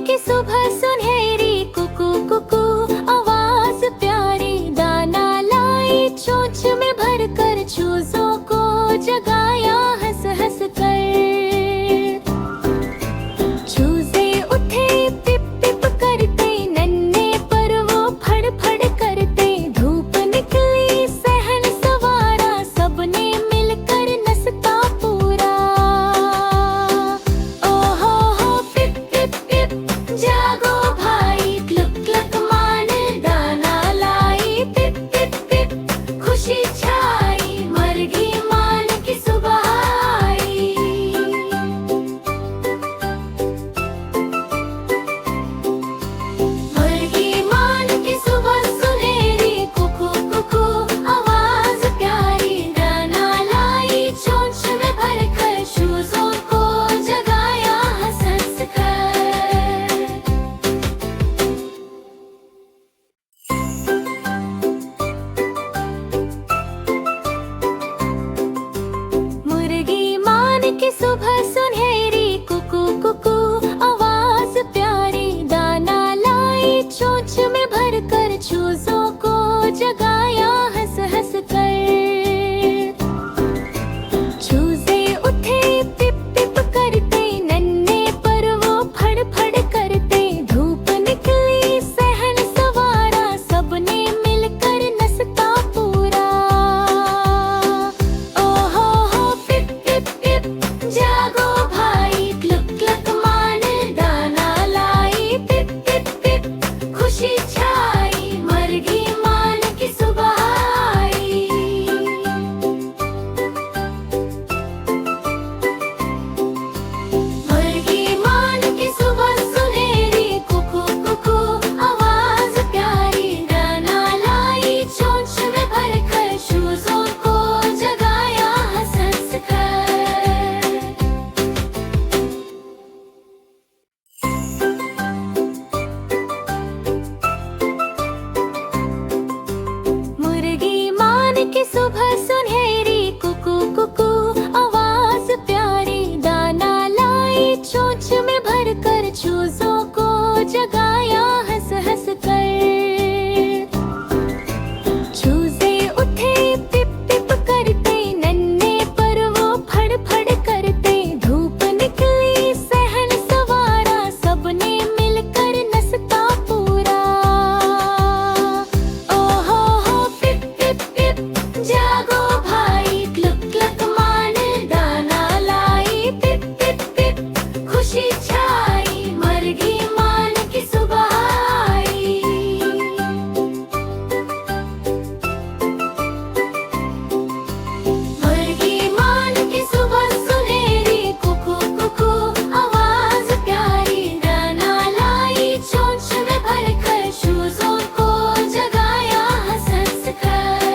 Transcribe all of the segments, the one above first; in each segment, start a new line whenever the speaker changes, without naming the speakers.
की सुबह सुनहरी कुकू कुकू आवाज प्यारी, दाना लाई चोंच में भर कर चूजों को जगाया हंस हंस कर। चूजे उठे पिप पिप करते, नन्हे पर वो फड़ फड़ करते। धूप निकली सहन सवारा, सबने मिलकर नसता पूरा। ओ हो पिप पिप पिप जागो भाई, क्लुक क्लक मान दाना लाई। पिप पिप पिप खुशी छाई, मरघी मान की सुबह आई। मरघी मान की सुबह सुनहरी कुकू कुकू आवाज प्यारी, दाना लाई चोंच में भर कर चूजों को जगाया हंस हंस कर। मुर्गी मान की सुबह सुनहरी कुकू कुकू आवाज प्यारी, दाना लाई चोंच में भर कर चूजों को जगाया हंस हंस कर। चूजे उठे पिप पिप करते, नन्हे पर वो फड़ फड़ करते। धूप निकली सहन सवारा, सबने मिलकर नसता पूरा। ओ हो पिप पिप पिप जागो भाई, क्लुक क्लक मान दाना लाई। पिप पिप पिप खुशी छाई, मरघी मान की सुबह आई। मरघी मान की सुबह सुनहरी कुकू कुकू आवाज प्यारी, दाना लाई चोंच में भर कर चूजों को जगाया हंस हंस कर। मुर्गी मान की सुबह सुनहरी कुकू कुकू आवाज प्यारी, दाना लाई चोंच में भर कर चूजों को जगाया हंस हंस कर। चूजे उठे पिप पिप करते, नन्हे पर वो फड़ फड़ करते। धूप निकली सहन सवारा, सबने मिलकर नसता पूरा। ओ हो पिप पिप पिप जागो भाई, क्लुक क्लक मान दाना लाई। पिप पिप पिप खुशी छाई, मरघी मान की सुबह आई। मरघी मान की सुबह सुनहरी कुकू कुकू आवाज प्यारी, दाना लाई चोंच में भर कर चूजों को जगाया हंस हंस कर।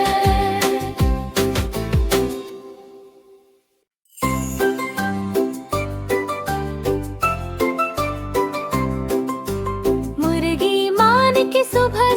मुर्गी मान की सुबह